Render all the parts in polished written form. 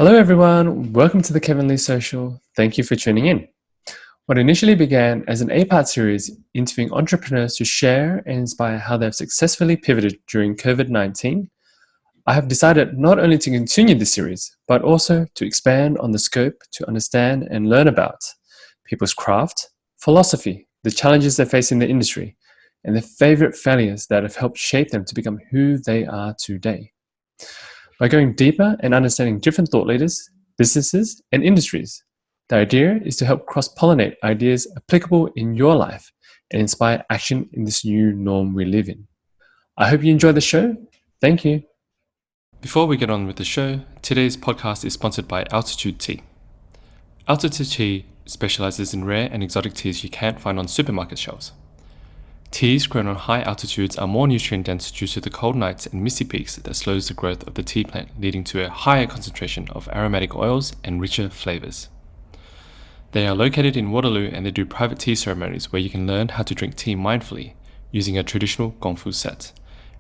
Hello everyone, welcome to the Kevin Lee Social. Thank you for tuning in. What initially began as an 8-part series interviewing entrepreneurs to share and inspire how they've successfully pivoted during COVID-19, I have decided not only to continue this series, but also to expand on the scope to understand and learn about people's craft, philosophy, the challenges they face in the industry, and their favorite failures that have helped shape them to become who they are today. By going deeper and understanding different thought leaders, businesses, and industries, the idea is to help cross-pollinate ideas applicable in your life and inspire action in this new norm we live in. I hope you enjoy the show. Thank you. Before we get on with the show, today's podcast is sponsored by Altitude Tea. Altitude Tea specializes in rare and exotic teas you can't find on supermarket shelves. Teas grown on high altitudes are more nutrient-dense due to the cold nights and misty peaks that slows the growth of the tea plant, leading to a higher concentration of aromatic oils and richer flavors. They are located in Waterloo and they do private tea ceremonies where you can learn how to drink tea mindfully using a traditional gongfu set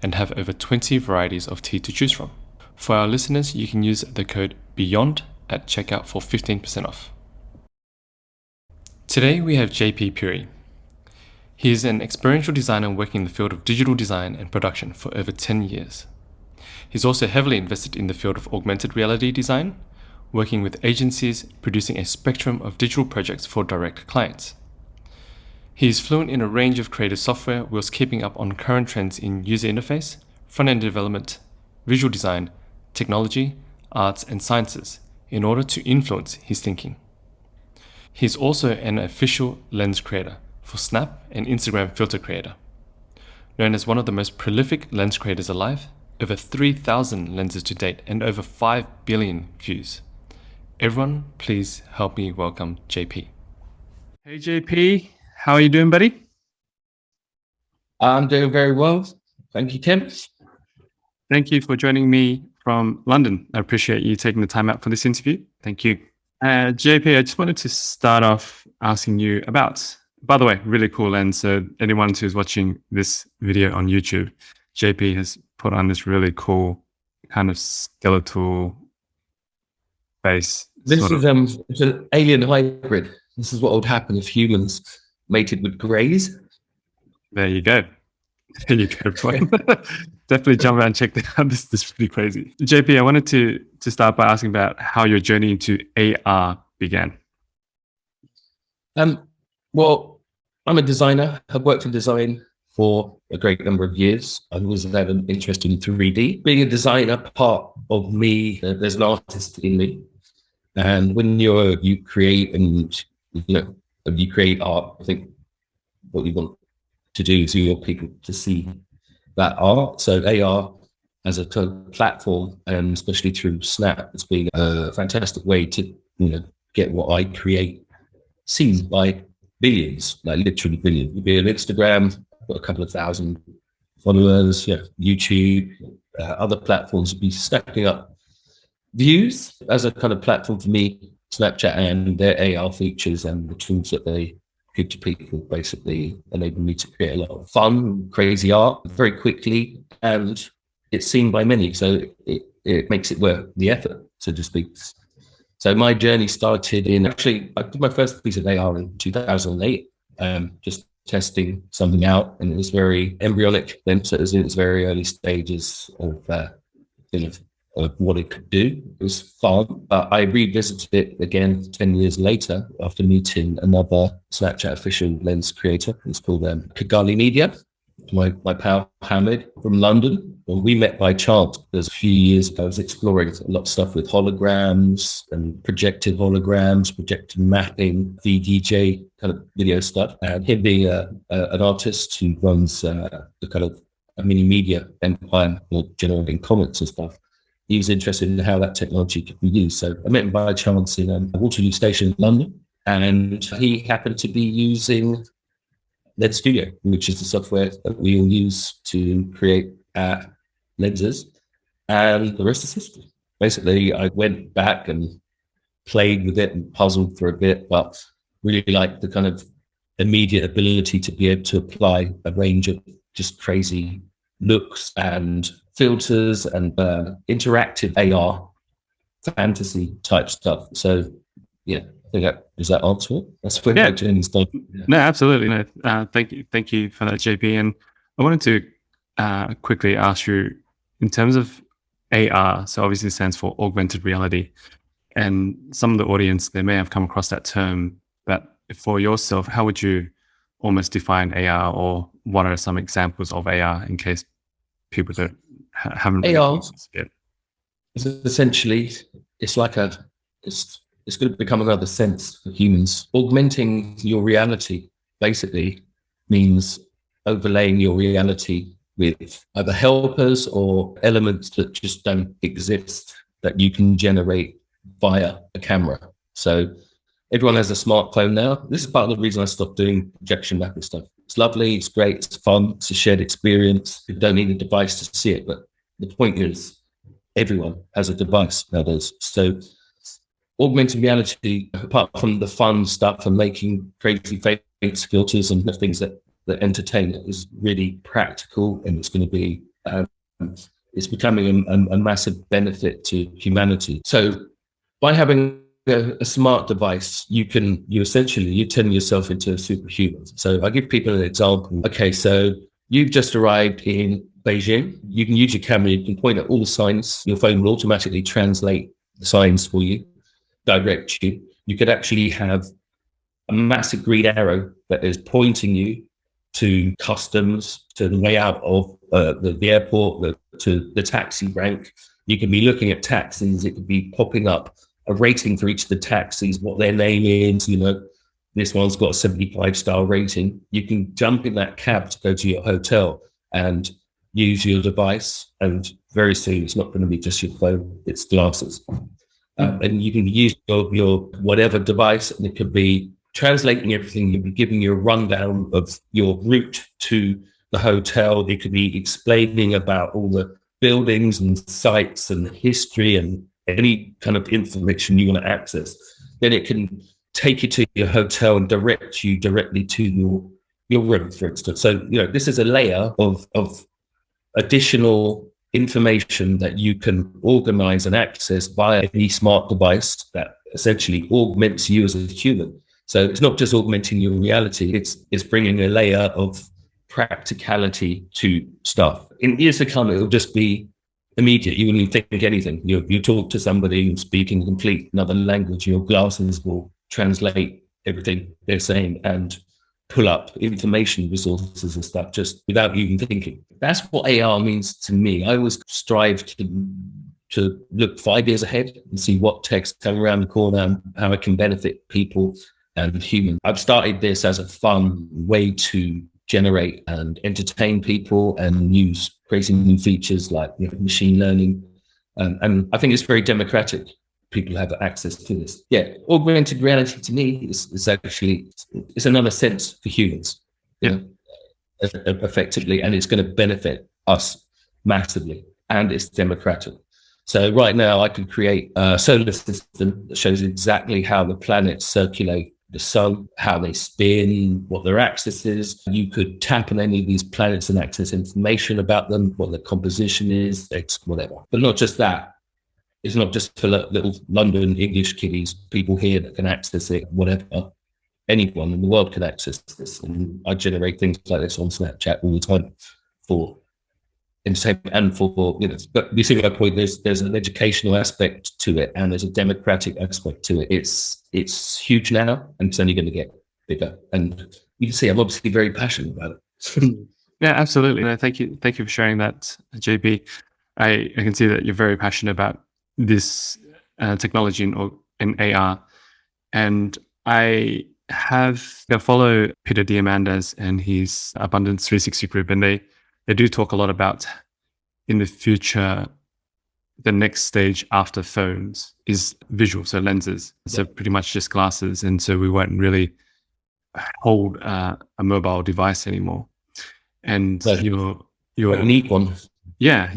and have over 20 varieties of tea to choose from. For our listeners, you can use the code BEYOND at checkout for 15% off. Today we have JP Pirie. He is an experiential designer working in the field of digital design and production for over 10 years. He's also heavily invested in the field of augmented reality design, working with agencies producing a spectrum of digital projects for direct clients. He is fluent in a range of creative software whilst keeping up on current trends in user interface, front-end development, visual design, technology, arts, and sciences in order to influence his thinking. He is also an official lens creator for Snap and Instagram filter creator. Known as one of the most prolific lens creators alive, over 3,000 lenses to date and over 5 billion views. Everyone, please help me welcome JP. Hey JP, how are you doing, buddy? I'm doing very well. Thank you, Tim. Thank you for joining me from London. I appreciate you taking the time out for this interview. Thank you. JP, I just wanted to start off asking you about, by the way, really cool lens. So anyone who's watching this video on YouTube, JP has put on this really cool kind of skeletal face. This is it's an alien hybrid. This is what would happen if humans mated with greys. There you go. There you go. Definitely jump out and check that out. This is pretty crazy. JP, I wanted to start by asking about how your journey into AR began. Well, I'm a designer. I've worked in design for a great number of years. I was had an interest in 3D. Being a designer, part of me, there's an artist in me. And when you create and you create art, I think what you want to do is you want people to see that art. So AR as a platform, and especially through Snap, it's been a fantastic way to get what I create seen by billions, like literally billions. You'd be on Instagram, got a couple of thousand followers, YouTube, other platforms would be stacking up views as a kind of platform for me. Snapchat and their AR features and the tools that they give to people basically enable me to create a lot of fun, crazy art very quickly, and it's seen by many. So it makes it worth the effort, so to speak. So my journey started I did my first piece of AR in 2008, just testing something out, and it was very embryonic then, so it was in its very early stages of what it could do. It was fun, but I revisited it again 10 years later after meeting another Snapchat official lens creator. It's called Kigali Media. My pal Hamid from London. Well, we met by chance because a few years ago I was exploring a lot of stuff with holograms and projected holograms, projected mapping, VDJ kind of video stuff. And him being an artist who runs the kind of a mini media empire or generating comics and stuff, he was interested in how that technology could be used. So I met him by chance in Waterloo Station in London, and he happened to be using Lens Studio, which is the software that we all use to create lenses, and the rest is history. Basically, I went back and played with it and puzzled for a bit, but really liked the kind of immediate ability to be able to apply a range of just crazy looks and filters and interactive AR fantasy type stuff. So yeah, I think does that answer it? That's where my journey's done. Yeah. No, absolutely. No, thank you for that, JP. And I wanted to quickly ask you, in terms of AR, so obviously it stands for augmented reality, and some of the audience, they may have come across that term, but for yourself, how would you almost define AR, or what are some examples of AR in case people don't haven't really AR used it yet? is essentially, it's like it's going to become another sense for humans. Augmenting your reality basically means overlaying your reality with either helpers or elements that just don't exist that you can generate via a camera. So everyone has a smartphone now. This is part of the reason I stopped doing projection mapping stuff. It's lovely, it's great, it's fun, it's a shared experience. You don't need a device to see it. But the point is, everyone has a device nowadays. So augmented reality, apart from the fun stuff and making crazy face filters and things that entertain, is really practical, and it's going to be it's becoming a massive benefit to humanity. So by having a smart device, you turn yourself into a superhuman. So I give people an example. Okay, so you've just arrived in Beijing. You can use your camera, you can point at all the signs. Your phone will automatically translate the signs for you, direct you. You could actually have a massive green arrow that is pointing you to customs, to the way out of the airport, to the taxi rank. You can be looking at taxis. It could be popping up a rating for each of the taxis, what their name is. This one's got a 75-star rating. You can jump in that cab to go to your hotel and use your device. And very soon, it's not going to be just your phone, it's glasses. And you can use your whatever device, and it could be translating everything. You'll be giving you a rundown of your route to the hotel. It could be explaining about all the buildings and sites and history and any kind of information you want to access. Then it can take you to your hotel and direct you directly to your room, for instance. So, this is a layer of additional information that you can organize and access via any smart device that essentially augments you as a human. So it's not just augmenting your reality, it's bringing a layer of practicality to stuff. In years to come, it'll just be immediate. You wouldn't even think anything. You talk to somebody speaking complete another language, your glasses will translate everything they're saying and pull up information resources and stuff just without even thinking. That's what AR means to me. I always strive to look 5 years ahead and see what tech's coming around the corner and how it can benefit people and humans. I've started this as a fun way to generate and entertain people and use crazy new features like machine learning. And I think it's very democratic. People have access to this. Yeah, augmented reality to me is actually, it's another sense for humans, effectively, and it's going to benefit us massively, and it's democratic. So right now I can create a solar system that shows exactly how the planets circulate the sun, how they spin, what their axis is. You could tap on any of these planets and access information about them, what their composition is, whatever. But not just that. It's not just for little London English kiddies, people here that can access it, whatever. Anyone in the world can access this. And I generate things like this on Snapchat all the time for entertainment and for, but you see my point, there's an educational aspect to it and there's a democratic aspect to it. It's huge now and it's only going to get bigger. And you can see I'm obviously very passionate about it. Yeah, absolutely. No, thank you for sharing that, JP. I can see that you're very passionate about this technology in AR, and I follow Peter Diamandis and his Abundance 360 group, and they do talk a lot about, in the future, the next stage after phones is visual, so lenses. So pretty much just glasses, and so we won't really hold a mobile device anymore. And you're a neat one. Yeah.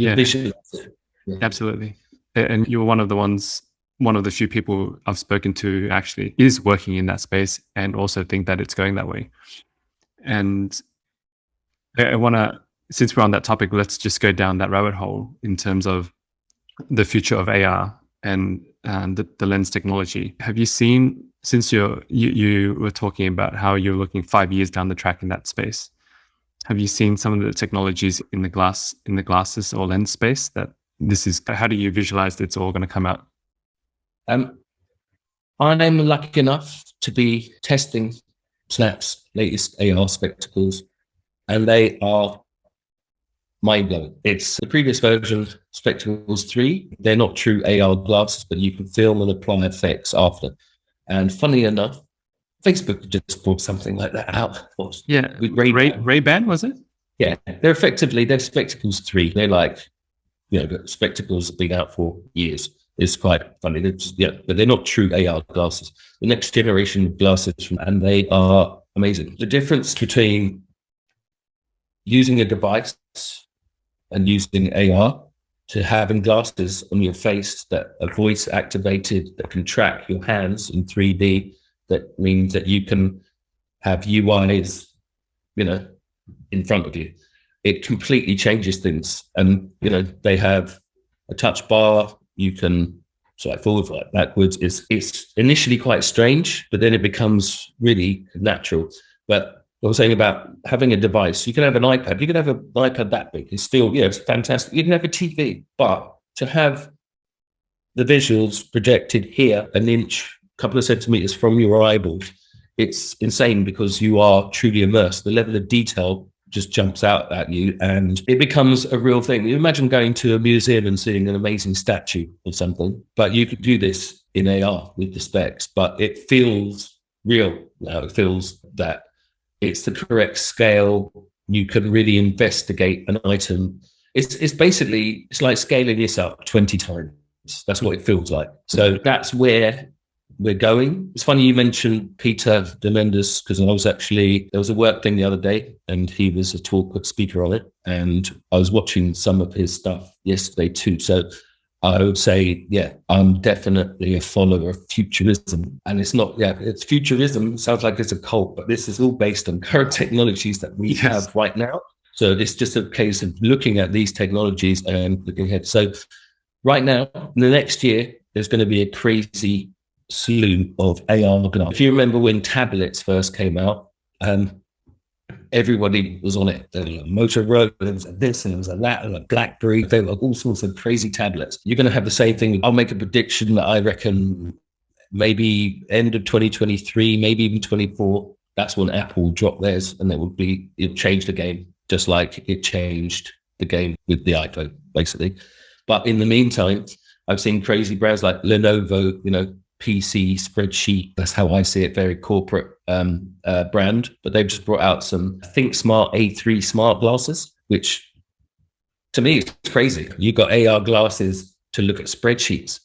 Absolutely. And you're one of the few people I've spoken to actually is working in that space and also think that it's going that way. And I want to, since we're on that topic, let's just go down that rabbit hole in terms of the future of AR. And the lens technology. Have you seen, since you were talking about how you're looking 5 years down the track in that space, have you seen some of the technologies in the glasses or lens space that this is, how do you visualize that it's all going to come out? I'm lucky enough to be testing Snap's latest AR spectacles, and they are mind-blowing. It's the previous version, Spectacles 3. They're not true AR glasses, but you can film and apply effects after. And funny enough, Facebook just brought something like that out. Yeah, Ray-Ban, was it? Yeah, they're Spectacles 3. They're like, spectacles have been out for years. It's quite funny. But they're not true AR glasses. The next generation of glasses, and they are amazing. The difference between using a device and using AR to having glasses on your face that are voice activated, that can track your hands in 3D, that means that you can have UIs, in front of you. It completely changes things. And, they have a touch bar. You can swipe forward, swipe backwards. It's initially quite strange, but then it becomes really natural. But I was saying about having a device, you can have an iPad. You can have an iPad that big. It's still, it's fantastic. You can have a TV, but to have the visuals projected here, an inch, a couple of centimeters from your eyeballs, it's insane because you are truly immersed. The level of detail just jumps out at you and it becomes a real thing. You imagine going to a museum and seeing an amazing statue of something, but you could do this in AR with the specs, but it feels real now. It feels that it's the correct scale. You can really investigate an item. It's basically, it's like scaling this up 20 times. That's what it feels like. So that's where we're going. It's funny you mentioned Peter Demendis, because there was a work thing the other day and he was a speaker on it. And I was watching some of his stuff yesterday too. So I would say, I'm definitely a follower of futurism. And it's not, it's futurism. It sounds like it's a cult, but this is all based on current technologies that we have right now. So it's just a case of looking at these technologies and looking ahead. So right now, in the next year, there's going to be a crazy slew of AR glasses. If you remember when tablets first came out, everybody was on it. There was a Motorola, there was a this, and there was a that, and a BlackBerry. There were all sorts of crazy tablets. You're going to have the same thing. I'll make a prediction that I reckon maybe end of 2023, maybe even 24. That's when Apple dropped theirs, and it changed the game, just like it changed the game with the iPhone, basically. But in the meantime, I've seen crazy brands like Lenovo, PC spreadsheet. That's how I see it. Very corporate brand, but they've just brought out some Think Smart A3 smart glasses, which to me is crazy. You got AR glasses to look at spreadsheets.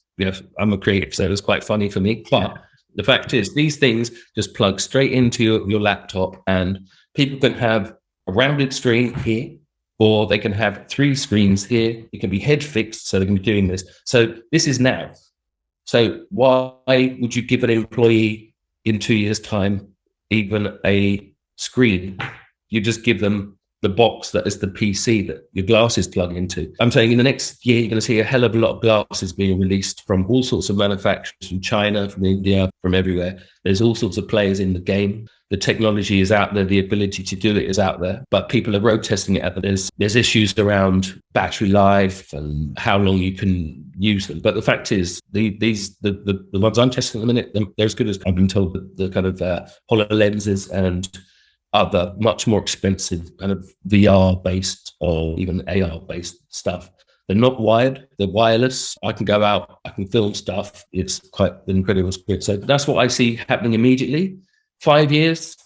I'm a creative, so it was quite funny for me. But the fact is, these things just plug straight into your laptop, and people can have a rounded screen here, or they can have 3 screens here. It can be head fixed, so they can be doing this. So this is now. So why would you give an employee in 2 years' time even a screen? You just give them the box that is the PC that your glasses plug into. I'm saying in the next year, you're going to see a hell of a lot of glasses being released from all sorts of manufacturers, from China, from India, from everywhere. There's all sorts of players in the game. The technology is out there. The ability to do it is out there, but people are road testing it. There's issues around battery life and how long you can use them. But the fact is, the ones I'm testing at the minute, they're as good as I've been told. The kind of HoloLenses and other much more expensive kind of VR based or even AR based stuff. They're not wired, they're wireless. I can go out, I can film stuff. It's quite an incredible experience. So that's what I see happening immediately. 5 years,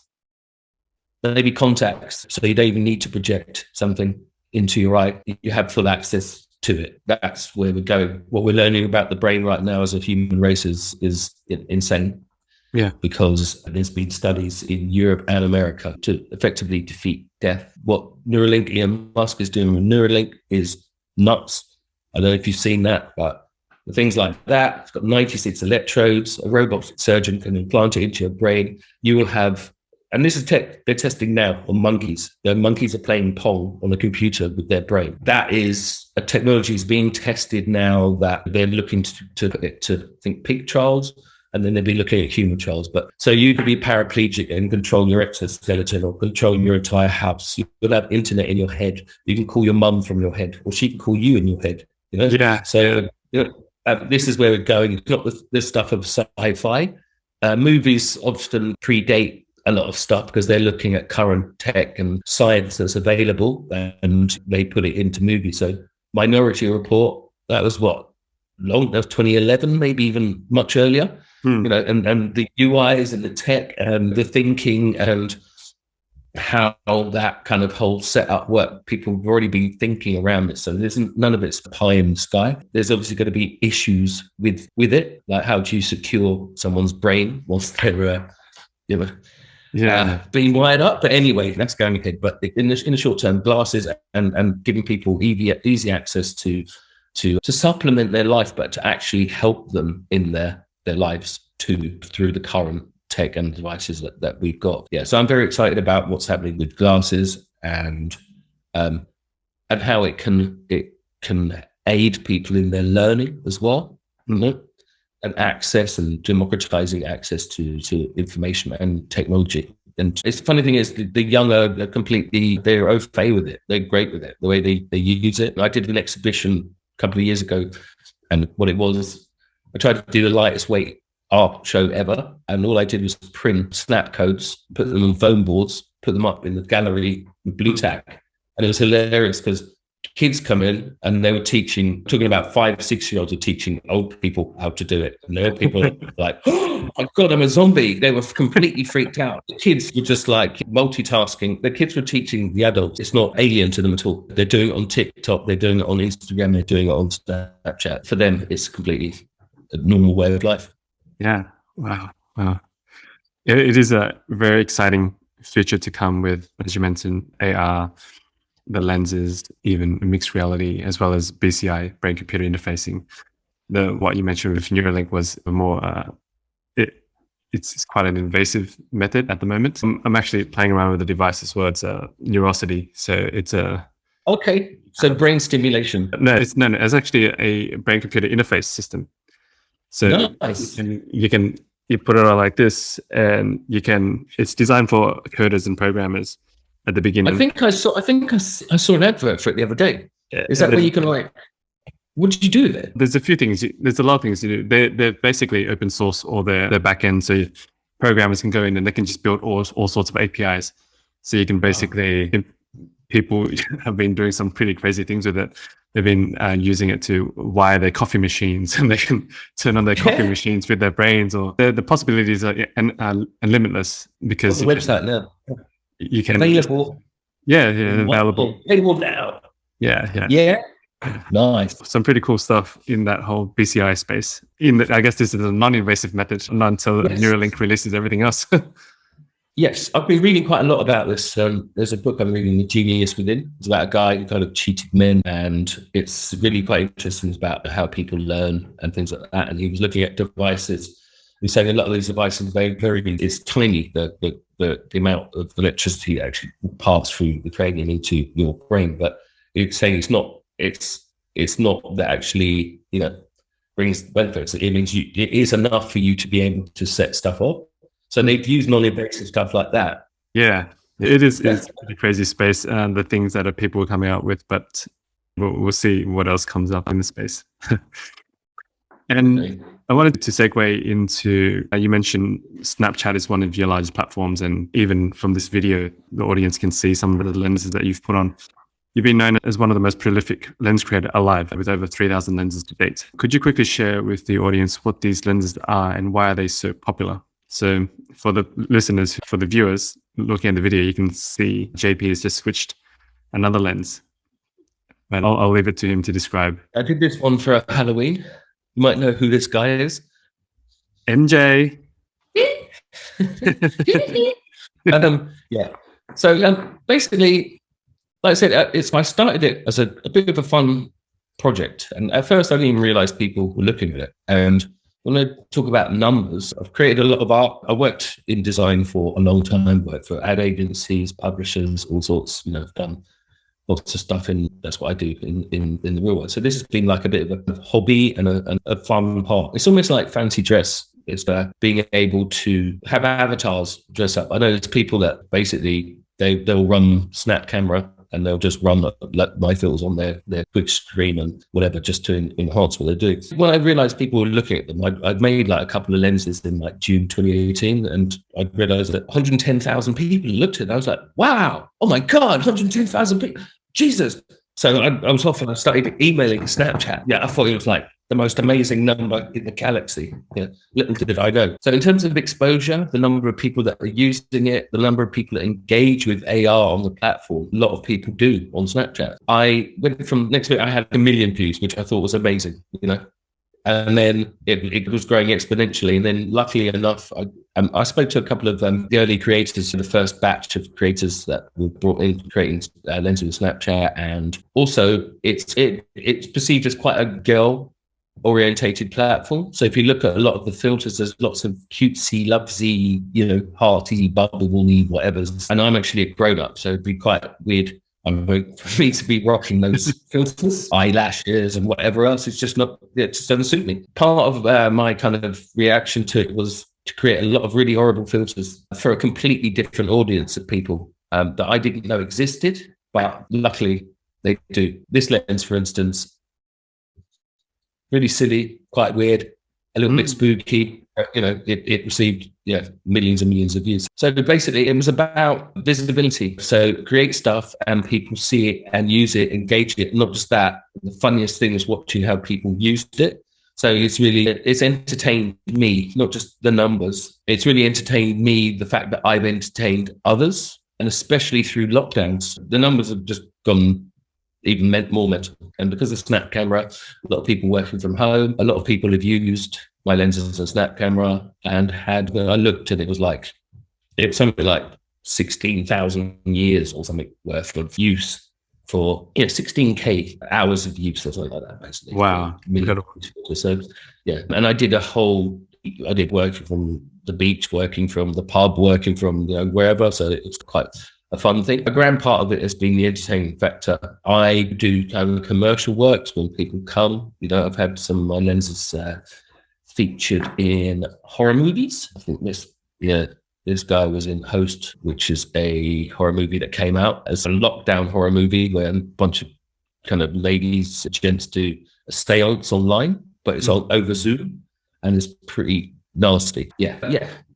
maybe contacts. So you don't even need to project something into your eye. You have full access to it. That's where we're going. What we're learning about the brain right now as a human race is insane. Yeah. Because there's been studies in Europe and America to effectively defeat death. What Neuralink, Elon Musk is doing with Neuralink is nuts. I don't know if you've seen that, but things like that, it's got 96 electrodes, a robot surgeon can implant it into your brain. You will have and this is tech they're testing now on monkeys. The monkeys are playing Pong on a computer with their brain. That is a technology is being tested now that they're looking to think pig trials, and then they'll be looking at human trials. But so you could be paraplegic and control your exoskeleton or control your entire house. You could have internet in your head. You can call your mum from your head, or she can call you in your head. You know? Yeah. So this is where we're going. It's not this stuff of sci-fi. Movies often predate a lot of stuff because they're looking at current tech and science that's available, and they put it into movies. So Minority Report, that was what? That was 2011, maybe even much earlier. You know, and the UIs and the tech and the thinking and how that kind of whole setup work, people have already been thinking around it. So there's none of it's pie in the sky. There's obviously going to be issues with it, like how do you secure someone's brain whilst they're being wired up. But anyway, that's going ahead. But in the short term, glasses and giving people easy access to supplement their life, but to actually help them in their lives too through the current tech and devices that we've got. Yeah, so I'm very excited about what's happening with glasses and how it can aid people in their learning as well. You know? And access and democratizing access to information and technology. And it's the funny thing is the young are they're au fait with it. They're great with it, the way they use it. I did an exhibition a couple of years ago, and what it was, I tried to do the lightest weight art show ever, and all I did was print snap codes, put them on foam boards, put them up in the gallery with blue tack. And it was hilarious because kids come in and they were talking about 5-6-year-olds are teaching old people how to do it. And there were people like, oh my God, I'm a zombie. They were completely freaked out. The kids were just like multitasking. The kids were teaching the adults. It's not alien to them at all. They're doing it on TikTok. They're doing it on Instagram. They're doing it on Snapchat. For them, it's completely a normal way of life. Yeah. Wow. It is a very exciting future to come with, as you mentioned, AR, the lenses, even mixed reality, as well as BCI, brain computer interfacing. What you mentioned with Neuralink was a more it's quite an invasive method at the moment. I'm actually playing around with the device as well. It's a Neurosity, so it's a so brain stimulation. No, it's actually a brain computer interface system. So nice. you put it on like this, and it's designed for coders and programmers at the beginning. I think I saw an advert for it the other day. Is that where you can what did you do there? There's a few things. There's a lot of things you do. They're basically open source, or their backend, so programmers can go in and they can just build all sorts of APIs. So you can basically, people have been doing some pretty crazy things with it. They've been using it to wire their coffee machines, and they can turn on their coffee machines with their brains. Or the possibilities are limitless because the website now. You can available. Yeah, available now. Yeah. Nice. Some pretty cool stuff in that whole BCI space. I guess this is a non-invasive method, not until Neuralink releases everything else. Yes, I've been reading quite a lot about this. There's a book I'm reading, The Genius Within. It's about a guy who kind of cheated men, and it's really quite interesting. It's about how people learn and things like that. And he was looking at devices. He's saying a lot of these devices are it's tiny. The amount of electricity that actually pass through the cranium into your brain, but he's saying it's not that actually brings benefits. It means it is enough for you to be able to set stuff up. So they've used non-invasive stuff like that. Yeah, it is. It's a pretty crazy space, and the things that people are coming out with. But we'll see what else comes up in the space. And I wanted to segue into, you mentioned Snapchat is one of your largest platforms, and even from this video, the audience can see some of the lenses that you've put on. You've been known as one of the most prolific lens creators alive, with over 3,000 lenses to date. Could you quickly share with the audience what these lenses are and why are they so popular? So for the listeners, for the viewers looking at the video, you can see JP has just switched another lens. But I'll leave it to him to describe. I did this one for Halloween. You might know who this guy is. MJ. So basically, like I said, I started it as a bit of a fun project. And at first, I didn't even realize people were looking at it. And when I talk about numbers, I've created a lot of art. I worked in design for a long time, worked for ad agencies, publishers, all sorts, I've done lots of stuff, and that's what I do in the real world. So this has been like a bit of a hobby and a fun part. It's almost like fancy dress. It's being able to have avatars dress up. I know there's people that basically they'll run Snap camera and they'll just run my filters on their quick screen and whatever, just to enhance what they're doing. When I realized people were looking at them, I'd made like a couple of lenses in like June 2018, and I realized that 110,000 people looked at it. I was like, wow, oh my God, 110,000 people, Jesus. So I was off and I started emailing Snapchat. Yeah, I thought it was like the most amazing number in the galaxy. Yeah, little did I know. So in terms of exposure, the number of people that are using it, the number of people that engage with AR on the platform, a lot of people do on Snapchat. I went from next week, I had 1 million views, which I thought was amazing, and then it was growing exponentially. And then luckily enough, I spoke to a couple of the early creators, the first batch of creators that were brought in creating lenses with Snapchat. And also it's perceived as quite a girl orientated platform. So if you look at a lot of the filters, there's lots of cutesy, lovesy, hearty, bubbly, whatever. And I'm actually a grown up, so it'd be quite weird for me to be rocking those filters, eyelashes and whatever else. It's just not, it just doesn't suit me. Part of my kind of reaction to it was to create a lot of really horrible filters for a completely different audience of people that I didn't know existed, but luckily they do. This lens, for instance, really silly, quite weird, a little bit spooky. It received millions and millions of views. So basically, it was about visibility. So create stuff and people see it and use it, engage it. Not just that. The funniest thing is watching how people used it. So it's entertained me, not just the numbers. It's really entertained me, the fact that I've entertained others, and especially through lockdowns, the numbers have just gone even more mental. And because of Snap camera, a lot of people working from home, a lot of people have used my lenses as a Snap camera, and when I looked at it, it was something like 16,000 years or something worth of use for 16K hours of use or something like that, basically. Wow. So and I did working from the beach, working from the pub, working from wherever. So it's quite a fun thing. A grand part of it has been the entertainment factor. I do commercial works when people come. I've had some of my lenses featured in horror movies. I think this guy was in Host, which is a horror movie that came out as a lockdown horror movie where a bunch of kind of ladies, gents do a seance online, but it's all over Zoom, and it's pretty nasty. Yeah.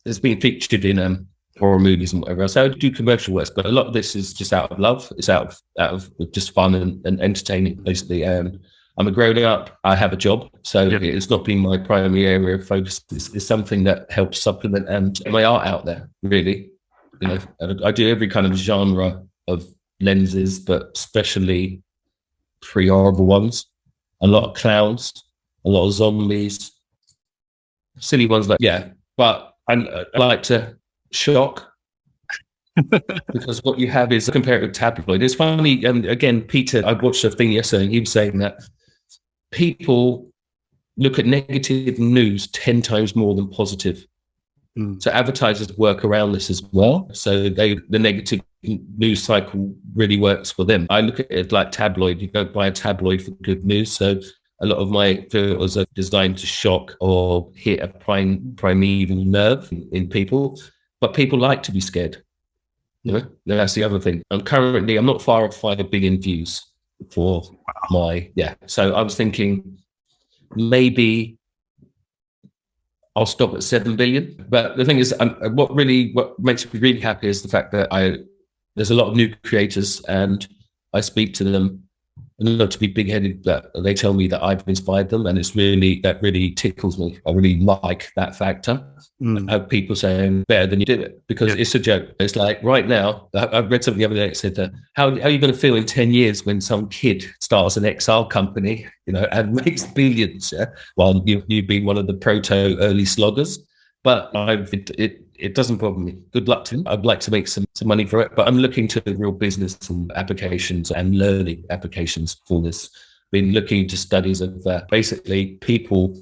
It's been featured in horror movies and whatever else. So I do commercial works, but a lot of this is just out of love. It's out of just fun and entertaining, basically. I'm a grown up. I have a job, so it's not been my primary area of focus. It's something that helps supplement and my art out there, really. I do every kind of genre of lenses, but especially pretty horrible ones. A lot of clowns, a lot of zombies, silly ones but I like to shock. Because what you have is a comparative tabloid. It's funny, and again, Peter, I watched a thing yesterday, and he was saying that people look at negative news 10 times more than positive. So advertisers work around this as well. So the negative news cycle really works for them. I look at it like tabloid. You don't buy a tabloid for good news. So a lot of my filters are designed to shock or hit a primeval nerve in people. But people like to be scared. That's the other thing. I'm not far off 5 billion views for So I was thinking maybe I'll stop at 7 billion. But the thing is, what makes me really happy is the fact that there's a lot of new creators, and I speak to them. And not to be big-headed, but they tell me that I've inspired them, and that really tickles me. I really like that factor. I have people saying better than you did it, because it's a joke. It's like right now, I read something the other day that said, how are you going to feel in 10 years when some kid starts an XR company, and makes billions, while you've been one of the proto early sloggers? But it doesn't bother me. Good luck to him. I'd like to make some money for it, but I'm looking to real business and applications and learning applications for this. Been looking into studies of basically people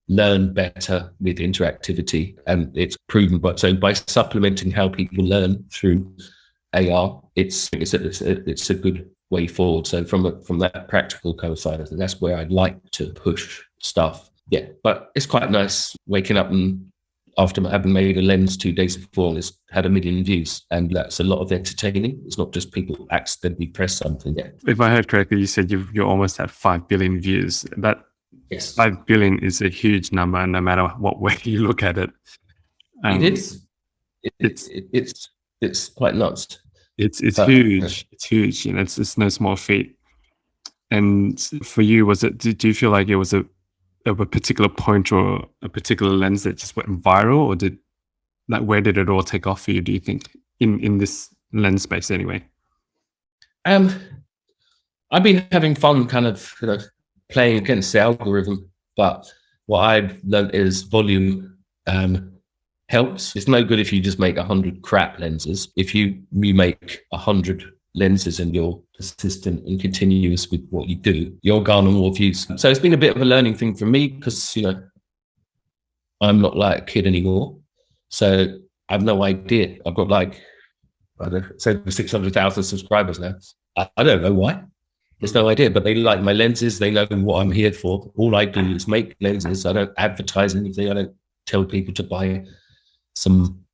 learn better with interactivity, and it's proven. But so by supplementing how people learn through AR, it's a good way forward. So from that practical kind of side, I think that's where I'd like to push stuff. Yeah, but it's quite nice waking up and after having made a lens 2 days before, it's had 1 million views, and that's a lot of entertaining. It's not just people accidentally press something. Yeah. If I heard correctly, you said you're almost at 5 billion views. That Yes, 5 billion is a huge number, no matter what way you look at it. it is. It's quite nuts. It's huge. It's huge. You know, it's no small feat. And for you, was it? Do you feel like it was a particular point or a particular lens that just went viral, or where did it all take off for you? Do you think in this lens space anyway? I've been having fun, kind of playing against the algorithm, but what I've learned is volume helps. It's no good if you just make 100 crap lenses. If you make 100 lenses and you're persistent and continuous with what you do, you'll garner more views. So it's been a bit of a learning thing for me because, I'm not like a kid anymore. So I have no idea. I've got like, I don't know, say 600,000 subscribers now. I don't know why. There's no idea, but they like my lenses. They know what I'm here for. All I do is make lenses. I don't advertise anything. I don't tell people to buy some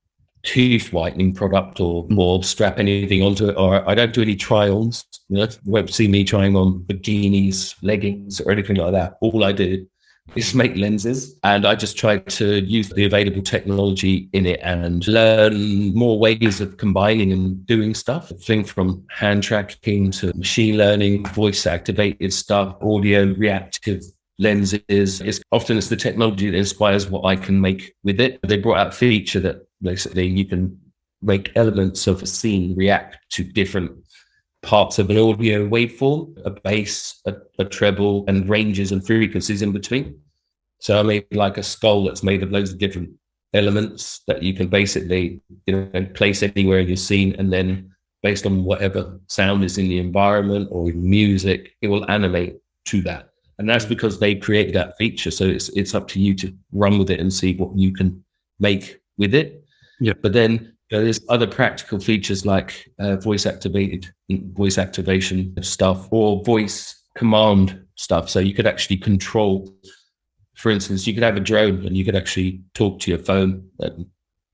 tooth whitening product or strap anything onto it, or I don't do any try-ons. You won't see me trying on bikinis, leggings, or anything like that. All I do is make lenses, and I just try to use the available technology in it and learn more ways of combining and doing stuff. Things from hand tracking to machine learning, voice activated stuff, audio reactive lenses. It's the technology that inspires what I can make with it. They brought out a feature that basically you can make elements of a scene react to different parts of an audio waveform, a bass, a treble, and ranges and frequencies in between. So I made like a skull that's made of loads of different elements that you can basically, place anywhere in your scene, and then based on whatever sound is in the environment or in music, it will animate to that. And that's because they created that feature. So it's up to you to run with it and see what you can make with it. Yeah. But then there's other practical features like voice activation stuff or voice command stuff. So you could actually control, for instance, you could have a drone and you could actually talk to your phone and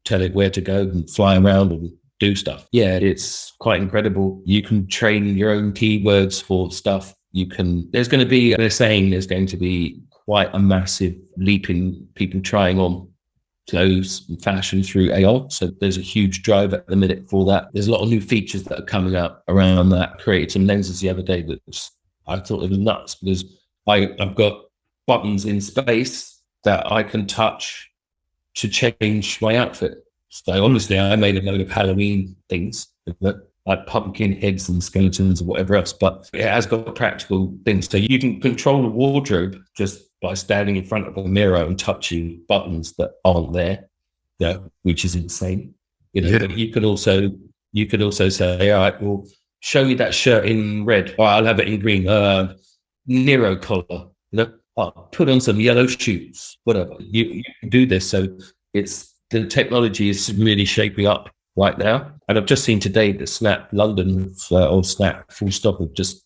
tell it where to go and fly around and do stuff. Yeah, it's quite incredible. You can train your own keywords for stuff. They're saying there's going to be quite a massive leap in people trying on clothes and fashion through AR. So there's a huge drive at the minute for that. There's a lot of new features that are coming up around that. I created some lenses the other day that I thought it was nuts because I've got buttons in space that I can touch to change my outfit. So honestly, I made a load of Halloween things, like pumpkin heads and skeletons or whatever else, but it has got practical things. So you can control a wardrobe just by standing in front of a mirror and touching buttons that aren't there, which is insane. But you could also say, all right, well, show me that shirt in red, or I'll have it in green. Nero collar, I'll put on some yellow shoes, whatever. You can do this. So the technology is really shaping up right now. And I've just seen today that Snap London or Snap Full Stop have just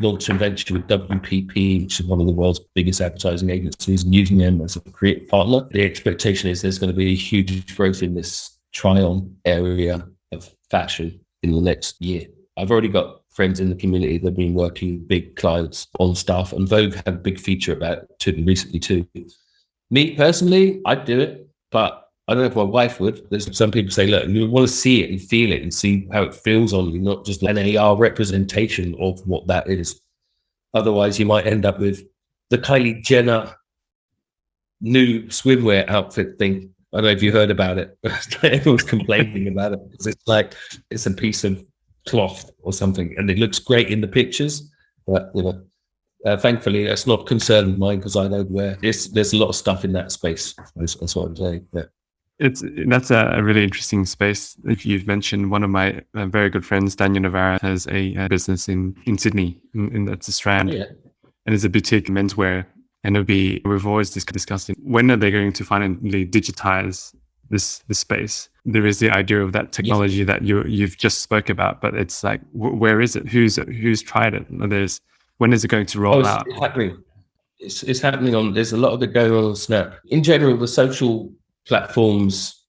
launched a venture with WPP, which is one of the world's biggest advertising agencies, and using them as a creative partner. The expectation is there's going to be a huge growth in this try-on area of fashion in the next year. I've already got friends in the community that have been working with big clients on stuff, and Vogue had a big feature about it recently too. Me personally, I'd do it, but I don't know if my wife would. There's some people say, look, you want to see it and feel it and see how it feels on you, not just an AR representation of what that is. Otherwise, you might end up with the Kylie Jenner new swimwear outfit thing. I don't know if you heard about it. Everyone's complaining about it because it's like it's a piece of cloth or something, and it looks great in the pictures. But thankfully, that's not a concern of mine because I know where there's a lot of stuff in that space. That's what I'm saying. Yeah. That's a really interesting space. If you've mentioned, one of my very good friends, Daniel Navarra, has a business in Sydney, and that's a Strand, and it's a boutique menswear And we've always discussed when are they going to finally digitize this space? There is the idea of that technology that you've just spoke about, but it's like, where is it? Who's tried it? When is it going to roll out? It's happening. It's happening on. There's a lot of it going on Snap. In general, the social platforms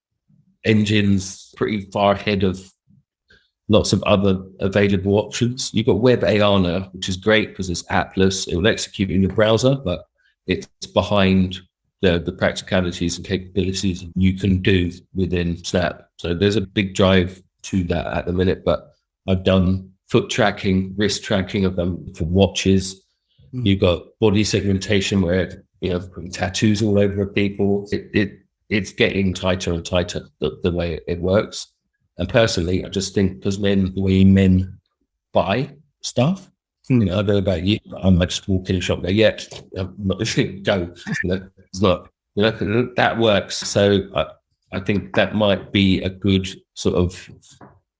engines pretty far ahead of lots of other available options. You've got Web AR now, which is great because it's appless. It will execute in your browser, but it's behind the practicalities and capabilities you can do within Snap. So there's a big drive to that at the minute, but I've done foot tracking, wrist tracking of them for watches. You've got body segmentation where, putting tattoos all over people. It's getting tighter and tighter, the way it works. And personally, I just think because the way men buy stuff, I don't know about you, I might just walk in a shop and go, I'm not go. It's not, that works. So I think that might be a good sort of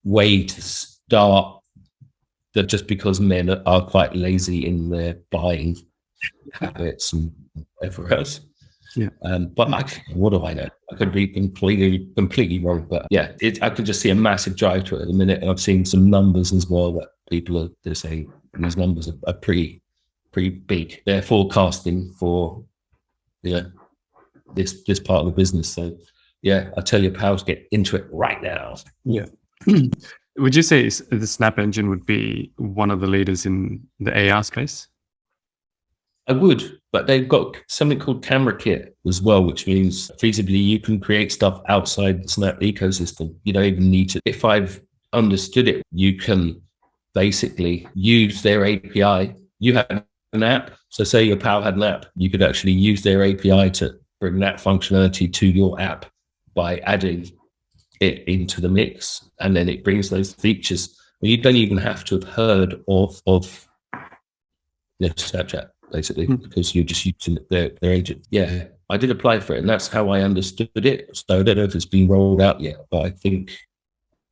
way to start, that just because men are quite lazy in their buying habits and whatever else. Yeah. But what do I know? I could be completely wrong. But yeah, I could just see a massive drive to it at the minute. And I've seen some numbers as well that people are saying these numbers are pretty big. They're forecasting for this part of the business. So yeah, I tell your pals, get into it right now. Yeah. Would you say the Snap engine would be one of the leaders in the AR space? I would, but they've got something called Camera Kit as well, which means feasibly you can create stuff outside the Snap ecosystem. You don't even need to. If I've understood it, you can basically use their API. You have an app. So say your pal had an app, you could actually use their API to bring that functionality to your app by adding it into the mix. And then it brings those features. You don't even have to have heard of Snapchat, basically, because you're just using their agent. Yeah, I did apply for it, and that's how I understood it. So I don't know if it's been rolled out yet, but I think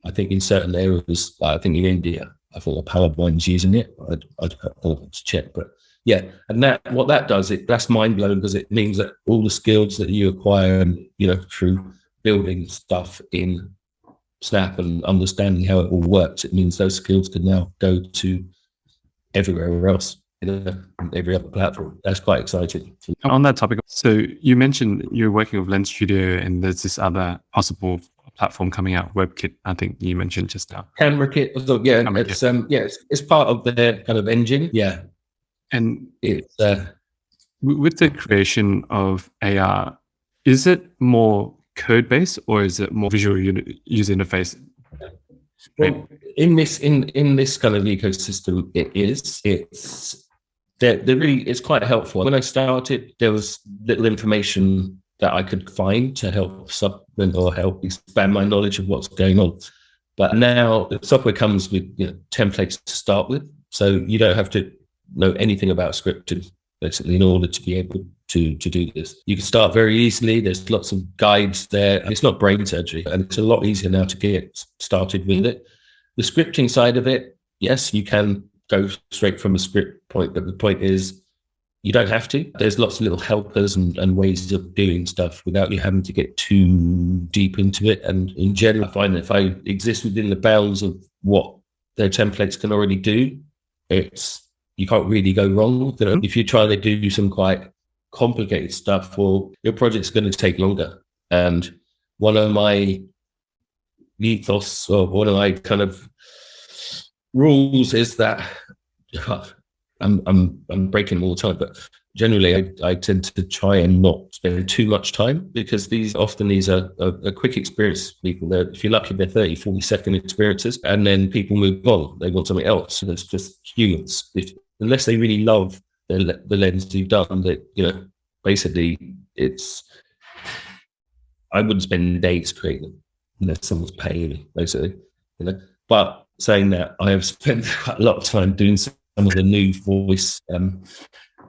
in certain areas, I think in India, I think a PowerPoint's using it. I'd have to check, but yeah, and what that does, that's mind blowing because it means that all the skills that you acquire, through building stuff in Snap and understanding how it all works, it means those skills can now go to everywhere else. Every other platform. That's quite exciting. On that topic, so you mentioned you're working with Lens Studio, and there's this other possible platform coming out, WebKit. I think you mentioned just now. Camera Kit, it's part of their kind of engine. Yeah, and it's with the creation of AR, is it more code based or is it more visual user interface? Well, in this kind of ecosystem, it's quite helpful. When I started, there was little information that I could find to help supplement or help expand my knowledge of what's going on. But now the software comes with templates to start with, so you don't have to know anything about scripting basically in order to be able to do this. You can start very easily. There's lots of guides there. It's not brain surgery, and it's a lot easier now to get started with it. The scripting side of it, yes, you can go straight from a script point, but the point is you don't have to. There's lots of little helpers and ways of doing stuff without you having to get too deep into it. And in general, I find that if I exist within the bounds of what their templates can already do, you can't really go wrong. If you try to do some quite complicated stuff, well, your project's going to take longer. And one of my ethos, or one of my kind of rules, is that I'm breaking them all the time, but generally I tend to try and not spend too much time, because these are a quick experience. People, if you're lucky, they're 30-40 second experiences, and then people move on. They want something else. And it's just humans. Unless they really love the lens you've done, that basically I wouldn't spend days creating them unless someone's paying me, basically. But saying that, I have spent quite a lot of time doing some of the new voice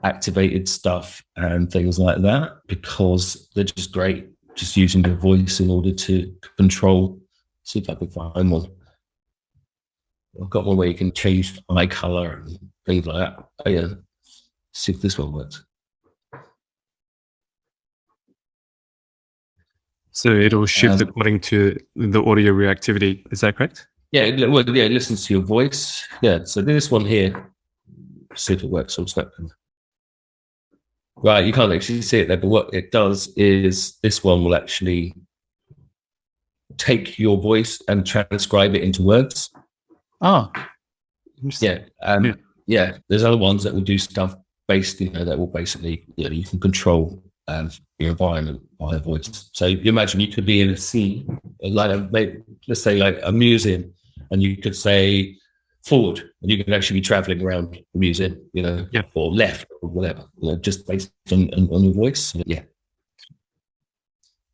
activated stuff and things like that, because they're just great. Just using your voice in order to control. See if I can find one. I've got one where you can change eye color and things like that. Oh yeah, see if this one works. So it'll shift according to the audio reactivity. Is that correct? Yeah, well, yeah, it listens to your voice. Yeah, so this one here, see if it works on Snapchat. Right, you can't actually see it there, but what it does is this one will actually take your voice and transcribe it into words. Oh, yeah. Yeah. There's other ones that will do stuff based, that will basically, you can control your environment by a voice. So you imagine you could be in a scene, let's say like a museum, and you could say forward, and you could actually be traveling around the museum, or left or whatever, just based on your voice. Yeah.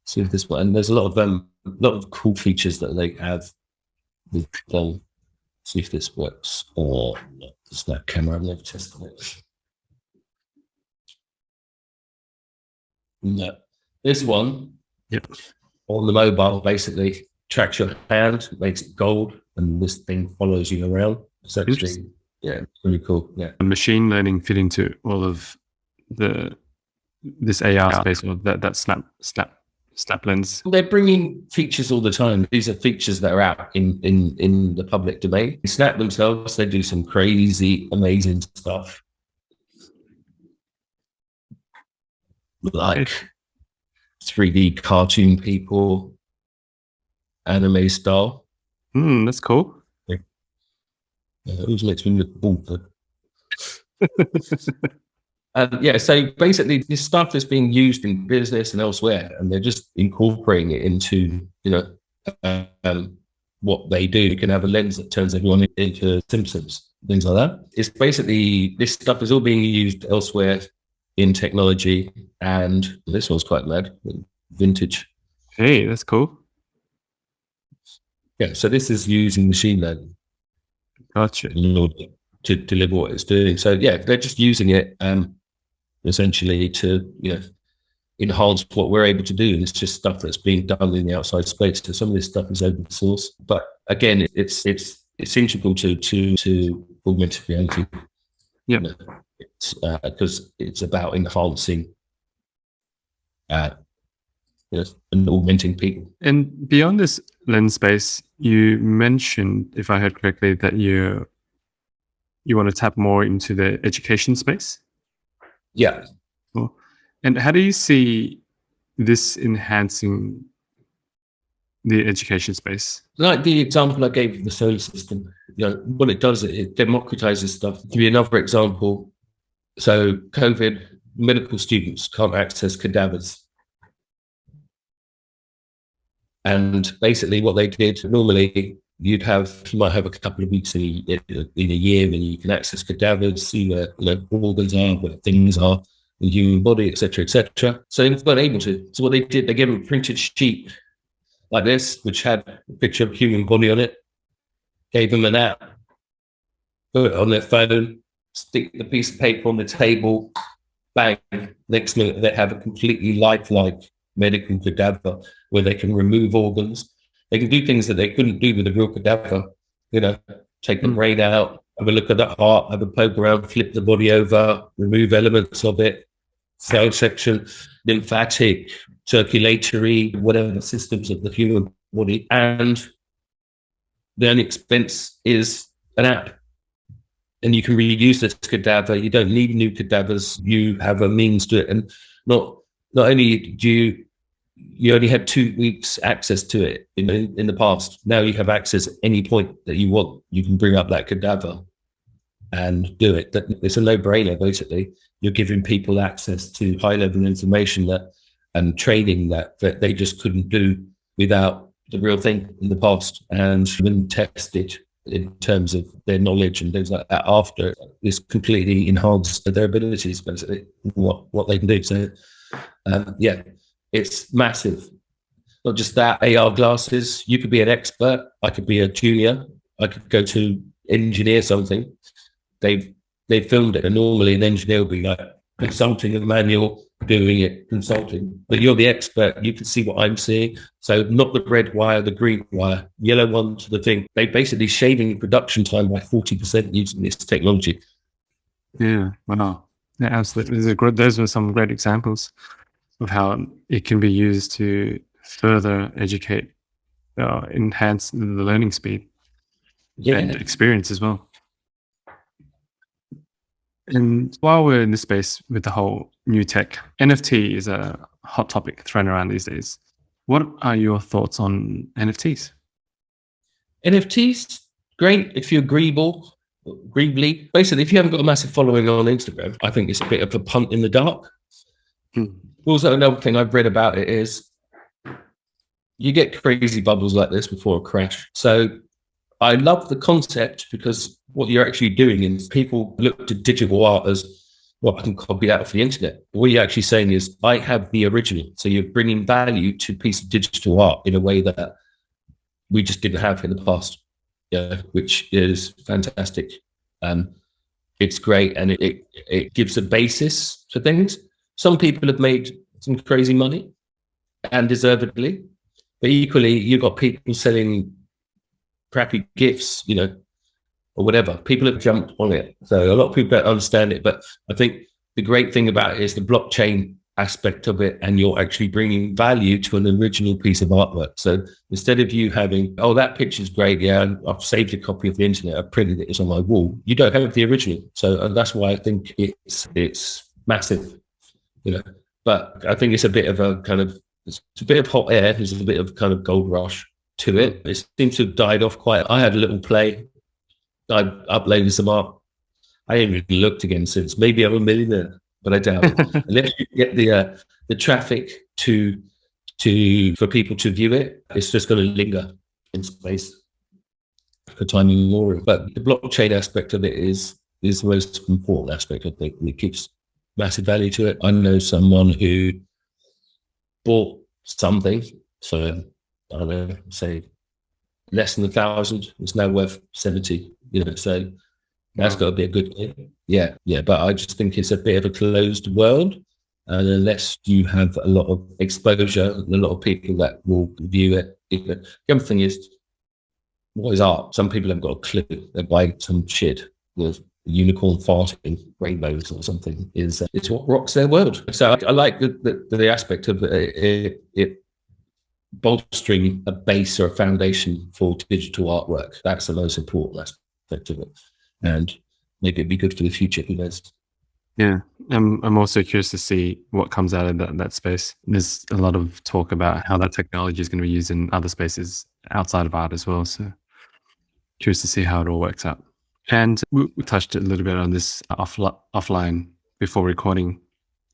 See if this one, and there's a lot of cool features that they have with see if this works or not. There's no camera, I've never tested it. No. This one, on the mobile, basically tracks your hand, makes it gold, and this thing follows you around. It's actually, it's really cool. Yeah. And machine learning fit into all of this AR space, or that snap lens. They're bringing features all the time. These are features that are out in the public domain. Snap themselves, they do some crazy, amazing stuff. Like 3D cartoon people, anime style. That's cool. Yeah. It always makes me look bored. So basically this stuff is being used in business and elsewhere, and they're just incorporating it into, what they do. You can have a lens that turns everyone into Simpsons, things like that. It's basically, this stuff is all being used elsewhere in technology, and this one's quite mad, vintage. Hey, that's cool. Yeah, so this is using machine learning. Gotcha. In order to deliver what it's doing. So yeah, they're just using it essentially to enhance what we're able to do. And it's just stuff that's being done in the outside space. So some of this stuff is open source, but again, it's integral to augmented reality. Yeah, because it's about enhancing and augmenting people. And beyond this lens space, you mentioned, if I heard correctly, that you want to tap more into the education space. Yeah. Cool. And how do you see this enhancing the education space? Like the example I gave of the solar system, what it does, it democratizes stuff. To give you another example, so COVID, medical students can't access cadavers. And basically what they did, normally you might have a couple of weeks in a year when you can access cadavers, see where organs are, where things are in the human body, etc., etc. So they weren't able to. So what they did, they gave them a printed sheet like this, which had a picture of a human body on it, gave them an app, put it on their phone, stick the piece of paper on the table, bang, next minute they have a completely lifelike medical cadaver where they can remove organs. They can do things that they couldn't do with a real cadaver, take the brain out, have a look at the heart, have a poke around, flip the body over, remove elements of it, cell section, lymphatic, circulatory, whatever the systems of the human body. And the only expense is an app. And you can reuse this cadaver. You don't need new cadavers. You have a means to it. And not only do you only had 2 weeks access to it in the past. Now you have access at any point that you want. You can bring up that cadaver and do it. It's a no-brainer, basically. You're giving people access to high-level information and training that they just couldn't do without the real thing in the past. And when tested in terms of their knowledge and things like that after, it's completely enhanced their abilities, basically, what they can do. So, it's massive. Not just that, AR glasses, you could be an expert. I could be a junior. I could go to engineer something. They filmed it, and normally an engineer will be like consulting a manual, doing it, consulting. But you're the expert. You can see what I'm seeing. So not the red wire, the green wire, yellow one to the thing. They're basically shaving production time by 40% using this technology. Yeah, wow. Yeah, absolutely. Those were some great examples of how it can be used to further educate, enhance the learning speed and experience as well. And while we're in this space with the whole new tech, NFT is a hot topic thrown around these days. What are your thoughts on NFTs? NFTs, great if you're agreeably. Basically, if you haven't got a massive following on Instagram, I think it's a bit of a punt in the dark. Also, another thing I've read about it is you get crazy bubbles like this before a crash. So I love the concept because what you're actually doing is people look to digital art as, well, I can copy that off the internet. What you're actually saying is, I have the original. So you're bringing value to a piece of digital art in a way that we just didn't have in the past, which is fantastic. It's great, and it gives a basis to things. Some people have made some crazy money, and deservedly, but equally, you've got people selling crappy gifts, or whatever. People have jumped on it. So a lot of people don't understand it, but I think the great thing about it is the blockchain aspect of it, and you're actually bringing value to an original piece of artwork. So instead of you having, oh, that picture's great, yeah, I've saved a copy of the internet, I've printed it, it's on my wall, you don't have the original. So that's why I think it's massive, but I think it's a bit of a kind of, it's a bit of hot air, there's a bit of kind of gold rush to it. It seems to have died off quite. I had a little play, I uploaded some art. I haven't really looked again since. Maybe I'm a millionaire, but I doubt it. Unless you get the traffic for people to view it, it's just going to linger in space for time immemorial. But the blockchain aspect of it is the most important aspect. I think it keeps massive value to it. I know someone who bought something, so I don't know, say less than 1,000. It's now worth 70. So that's got to be a good thing. Yeah. But I just think it's a bit of a closed world, and unless you have a lot of exposure and a lot of people that will view it. The other thing is, what is art? Some people haven't got a clue. They buy some shit with unicorn farting rainbows or something. It's what rocks their world. So I like the aspect of it bolstering a base or a foundation for digital artwork. That's the most important aspect of it, and maybe it'd be good for the future. Who knows? Yeah, I'm also curious to see what comes out of that space. There's a lot of talk about how that technology is going to be used in other spaces outside of art as well. So curious to see how it all works out. And we touched a little bit on this offline before recording,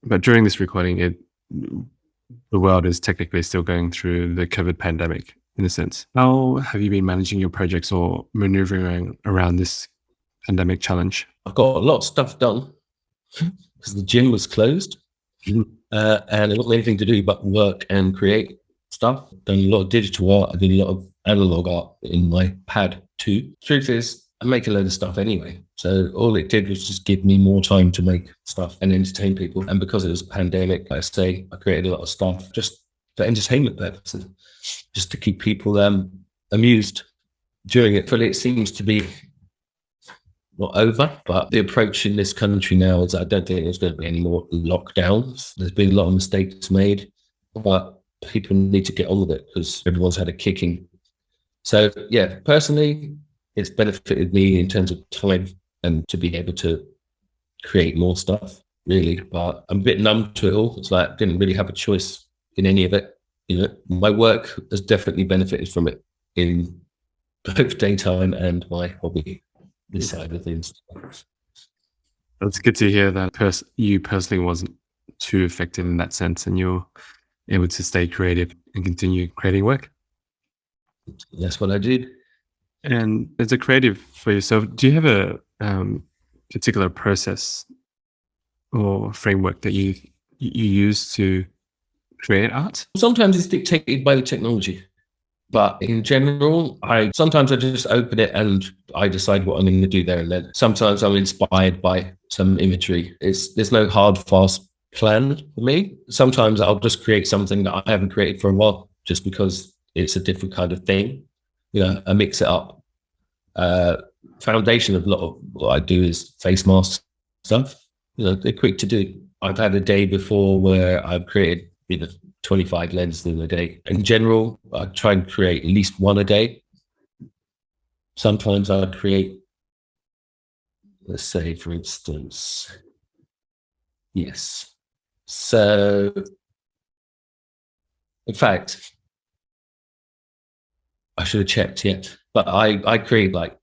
but during this recording, the world is technically still going through the COVID pandemic in a sense. How have you been managing your projects or maneuvering around this pandemic challenge? I've got a lot of stuff done because the gym was closed, and it wasn't anything to do but work and create stuff. Done a lot of digital art. I did a lot of analog art in my pad too. Truth is, I make a load of stuff anyway. So all it did was just give me more time to make stuff and entertain people. And because it was a pandemic, I created a lot of stuff just for entertainment purposes, just to keep people amused during it. Fully, it seems to be not over, but the approach in this country now is I don't think there's going to be any more lockdowns. There's been a lot of mistakes made, but people need to get on with it because everyone's had a kicking. So yeah, personally, it's benefited me in terms of time and to be able to create more stuff, really. But I'm a bit numb to it all. It's like I didn't really have a choice in any of it. My work has definitely benefited from it in both daytime and my hobby, this side of things. It's good to hear that you personally wasn't too affected in that sense, and you're able to stay creative and continue creating work. That's what I did. And as a creative for yourself, do you have a particular process or framework that you use to create art? Sometimes it's dictated by the technology, but in general, sometimes I just open it and I decide what I'm going to do there and then. Sometimes I'm inspired by some imagery. There's no hard, fast plan for me. Sometimes I'll just create something that I haven't created for a while, just because it's a different kind of thing. I mix it up. Foundation of a lot of what I do is face mask stuff. They're quick to do. I've had a day before where I've created 25 lenses in a day. In general, I try and create at least one a day. Sometimes I create, let's say, for instance, yes. So, in fact, I should have checked yet, but I create like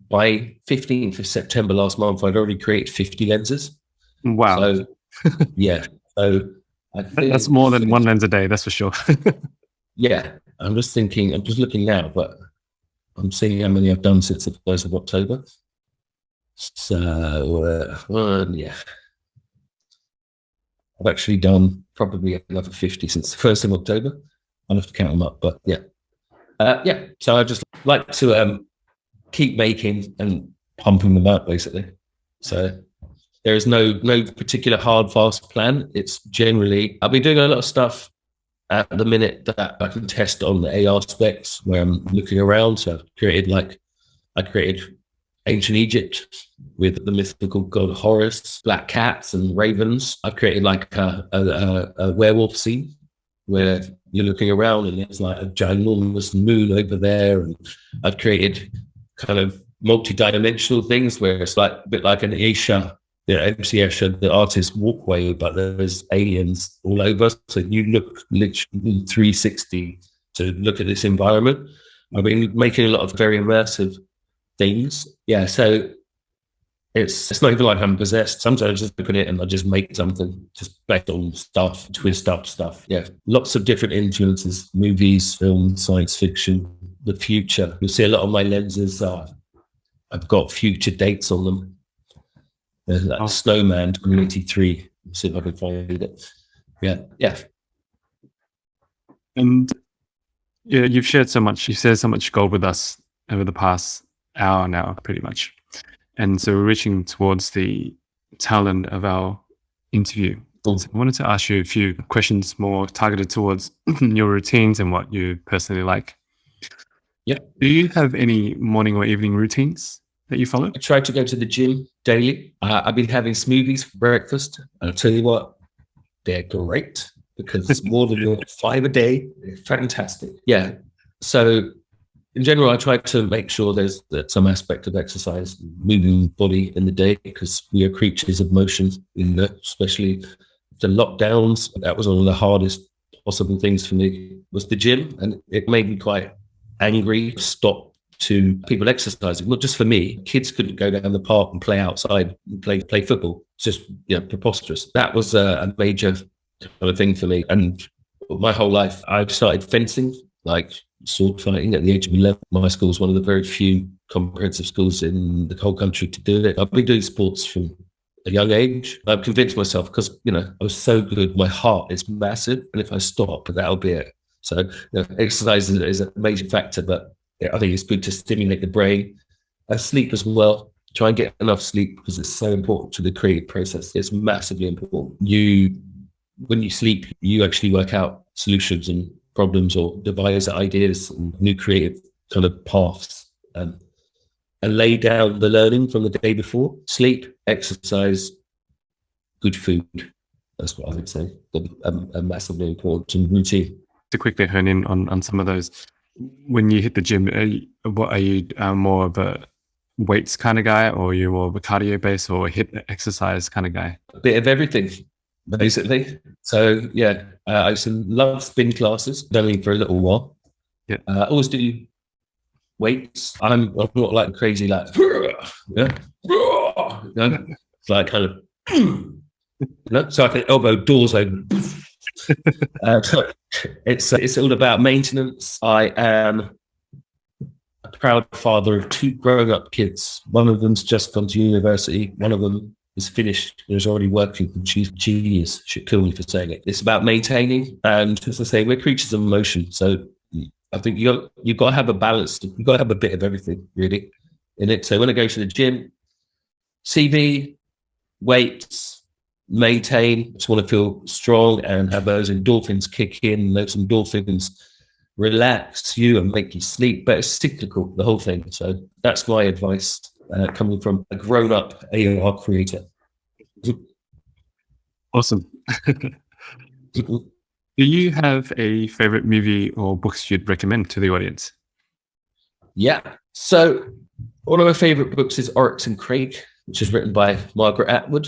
by 15th of September last month, I'd already created 50 lenses. Wow. So, yeah. So, I That's think, more than one lens a day, that's for sure. yeah, I'm just thinking, I'm just looking now, but I'm seeing how many I've done since the 1st of October. So, yeah, I've actually done probably another 50 since the 1st of October. I'll have to count them up, but yeah. Yeah, so I just like to keep making and pumping them out, basically. So there is no particular hard, fast plan. It's generally, I've been doing a lot of stuff at the minute that I can test on the AR specs where I'm looking around. So I created ancient Egypt with the mythical god Horus, black cats and ravens. I've created like a werewolf scene where you're looking around and there's like a ginormous moon over there. And I've created kind of multi-dimensional things where it's like a bit like an Asia, MC Escher, the artist walkway, but there's aliens all over. So you look literally 360 to look at this environment. I've been making a lot of very immersive things. Yeah, so it's not even like I'm possessed. Sometimes I just look at it and I just make something just based on stuff, twist up stuff. Yeah, lots of different influences: movies, film, science fiction, the future. You'll see a lot of my lenses. I've got future dates on them. There's like Snowman 2083. Let's see if I can find it. Yeah, yeah. And yeah, you've shared so much. You've shared so much gold with us over the past hour now, pretty much. And so we're reaching towards the tail end of our interview. Cool. So I wanted to ask you a few questions more targeted towards your routines and what you personally like. Yeah. Do you have any morning or evening routines that you follow? I try to go to the gym daily. I've been having smoothies for breakfast. I'll tell you what, they're great because it's more than 5 a day. They're fantastic. Yeah. So in general, I try to make sure there's some aspect of exercise, moving body in the day, because we are creatures of motion, especially the lockdowns. That was one of the hardest possible things for me, was the gym. And it made me quite angry, stop to people exercising, not just for me. Kids couldn't go down the park and play outside and play football. It's just preposterous. That was a major kind of thing for me. And my whole life, I've started fencing, like sword fighting at the age of 11. My school is one of the very few comprehensive schools in the whole country to do it. I've been doing sports from a young age. I've convinced myself because, I was so good. My heart is massive. And if I stop, that'll be it. So exercise is a major factor, but I think it's good to stimulate the brain. Sleep as well. Try and get enough sleep because it's so important to the creative process. It's massively important. When you sleep, you actually work out solutions and problems or devise ideas and new creative kind of paths, and lay down the learning from the day before. Sleep, exercise, good food. That's what I would say. A massively important routine. To quickly hone in on some of those, when you hit the gym, are you more of a weights kind of guy, or are you more of a cardio based or HIIT exercise kind of guy? A bit of everything, basically. So yeah, I used to love spin classes, done it for a little while. Yeah. I always do weights. I'm not like crazy, like yeah, it's like kind of so I can elbow doors open. So it's all about maintenance. I am a proud father of 2 grown-up kids. One of them's just gone to university. One of them is finished and is already working. She's genius. She'd kill me for saying it. It's about maintaining. And as I say, we're creatures of motion. So I think you've got to have a balance. You've got to have a bit of everything, really, in it. So when I go to the gym, CV, weights, maintain. Just want to feel strong and have those endorphins kick in. Those endorphins relax you and make you sleep. But it's cyclical, the whole thing. So that's my advice, coming from a grown-up AR creator. Awesome. Do you have a favorite movie or books you'd recommend to the audience? Yeah. So one of my favorite books is Oryx and Crake, which is written by Margaret Atwood.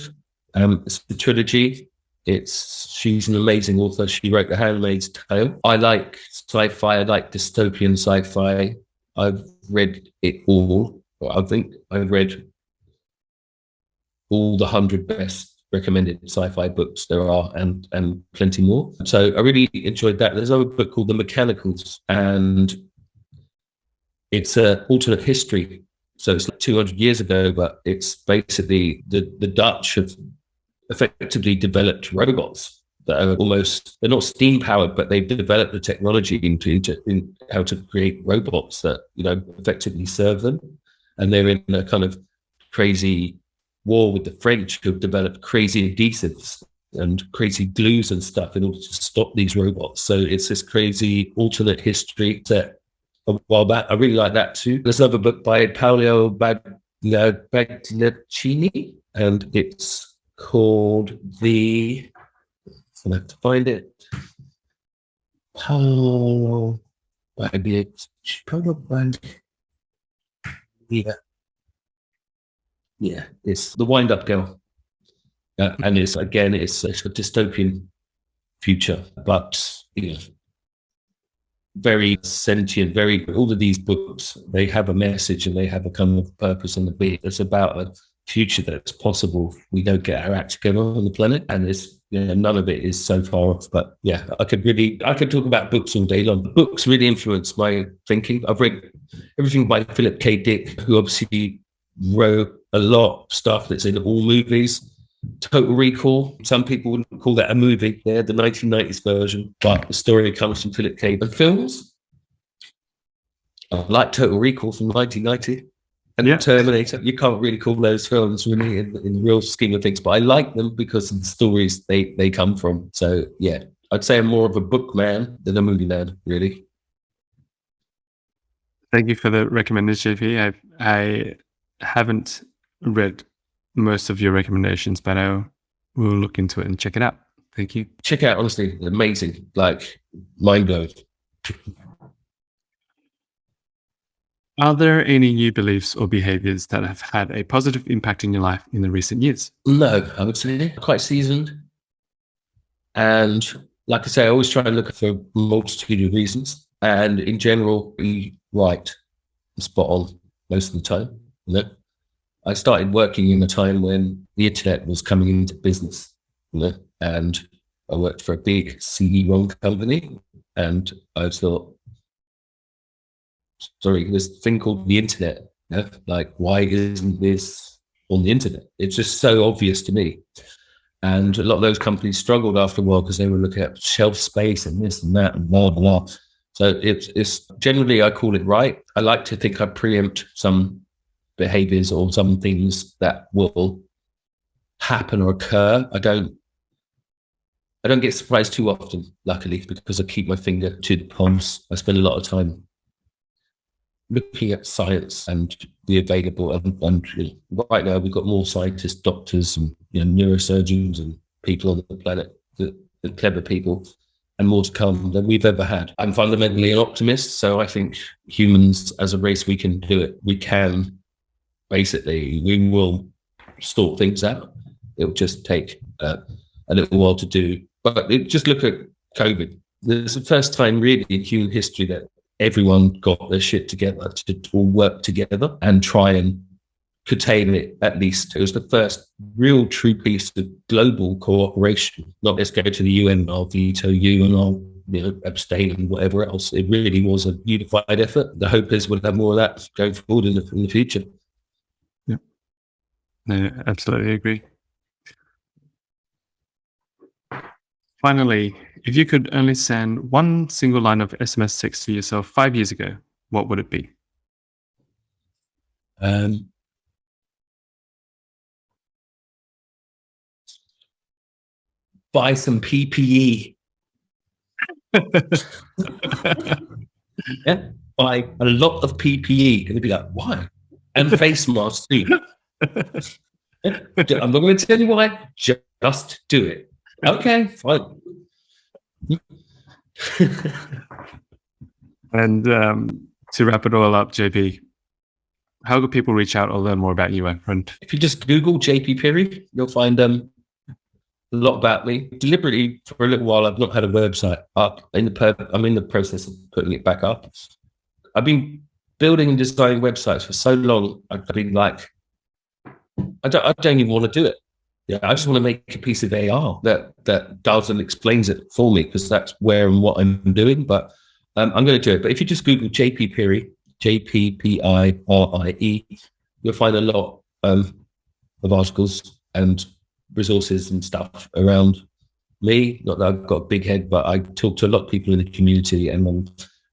It's a trilogy. She's an amazing author. She wrote The Handmaid's Tale. I like sci-fi. I like dystopian sci-fi. I've read it all. I think I've read all the 100 best recommended sci-fi books there are, and plenty more. So I really enjoyed that. There's another book called The Mechanicals, and it's an alternate history. So it's like 200 years ago, but it's basically the Dutch have effectively developed robots that are almost, they're not steam powered, but they've developed the technology in how to create robots that, effectively serve them. And they're in a kind of crazy war with the French, who've developed crazy adhesives and crazy glues and stuff in order to stop these robots. So it's this crazy alternate history set a while back. I really like that too. There's another book by Paolo Bagliacini, and it's called I have to find it. Paolo Bagliacini. Yeah, it's The Wind Up Girl. And it's a dystopian future, but very sentient, all of these books, they have a message and they have a kind of purpose and a beat. It's about a future that's possible. We don't get our act together on the planet, and none of it is so far off. But yeah, I could talk about books all day long. Books really influenced my thinking. I've read everything by Philip K. Dick, who obviously wrote a lot of stuff that's in all movies. Total Recall, some people wouldn't call that a movie. Yeah, the 1990s version, but the story comes from Philip K. And films, I like Total Recall from 1990 and Terminator. You can't really call those films really in the real scheme of things, but I like them because of the stories they come from. So yeah, I'd say I'm more of a book man than a movie man, really. Thank you for the recommendation, JP. I haven't read most of your recommendations, but I will look into it and check it out. Thank you. Check out, honestly, amazing, like mind blowing. Are there any new beliefs or behaviors that have had a positive impact in your life in the recent years? No, I would say quite seasoned. And like I say, I always try to look for a multitude of reasons. And in general, be right, spot on most of the time. I started working in a time when the internet was coming into business, and I worked for a big CD-ROM company, and I thought, sorry, this thing called the internet, like, why isn't this on the internet? It's just so obvious to me. And a lot of those companies struggled after a while because they were looking at shelf space and this and that and blah, blah, blah. So it's generally, I call it right. I like to think I preempt some behaviors or some things that will happen or occur. I don't get surprised too often, luckily, because I keep my finger to the pulse. I spend a lot of time looking at science and the available. And right now, we've got more scientists, doctors, and neurosurgeons and people on the planet, the clever people, and more to come than we've ever had. I'm fundamentally an optimist, so I think humans as a race, we can do it. We can. Basically, we will sort things out. It'll just take a little while to do. But just look at COVID. It's the first time really in human history that everyone got their shit together to all work together and try and contain it, at least. It was the first real true piece of global cooperation. Not let's go to the UN and I'll veto you and I'll abstain and whatever else. It really was a unified effort. The hope is we'll have more of that going forward in the future. No, absolutely agree. Finally, if you could only send one single line of SMS text to yourself 5 years ago, what would it be? Buy some PPE. Yeah, buy a lot of PPE. And they'd be like, why? And face masks too. I'm not going to tell you why. Just do it. Okay, fine. And to wrap it all up, JP, how do people reach out or learn more about you, my friend? If you just Google JP Pirie, you'll find a lot about me. Deliberately, for a little while, I've not had a website up. I'm in the process of putting it back up. I've been building and designing websites for so long. I've been like, I don't even want to do it. Yeah, I just want to make a piece of AR that does and explains it for me, because that's where and what I'm doing. But I'm going to do it. But if you just Google JP Pirie, JPPIRIE, you'll find a lot of articles and resources and stuff around me. Not that I've got a big head, but I talk to a lot of people in the community, and I'm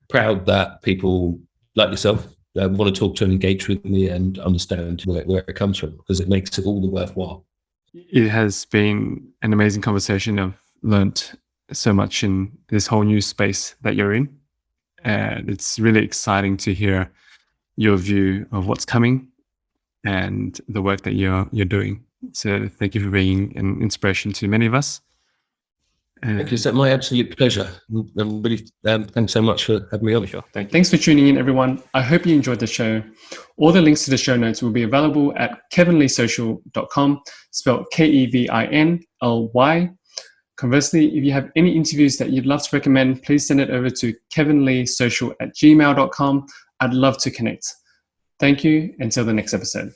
proud that people like yourself want to talk to and engage with me and understand where it comes from, because it makes it all the worthwhile. It has been an amazing conversation. I've learnt so much in this whole new space that you're in. And it's really exciting to hear your view of what's coming and the work that you're doing. So thank you for being an inspiration to many of us. Thank you. It's my absolute pleasure. And really, thanks so much for having me on. Sure. Thanks for tuning in, everyone. I hope you enjoyed the show. All the links to the show notes will be available at kevinleesocial.com, spelled KEVINLY. Conversely, if you have any interviews that you'd love to recommend, please send it over to kevinleesocial@gmail.com. I'd love to connect. Thank you. Until the next episode.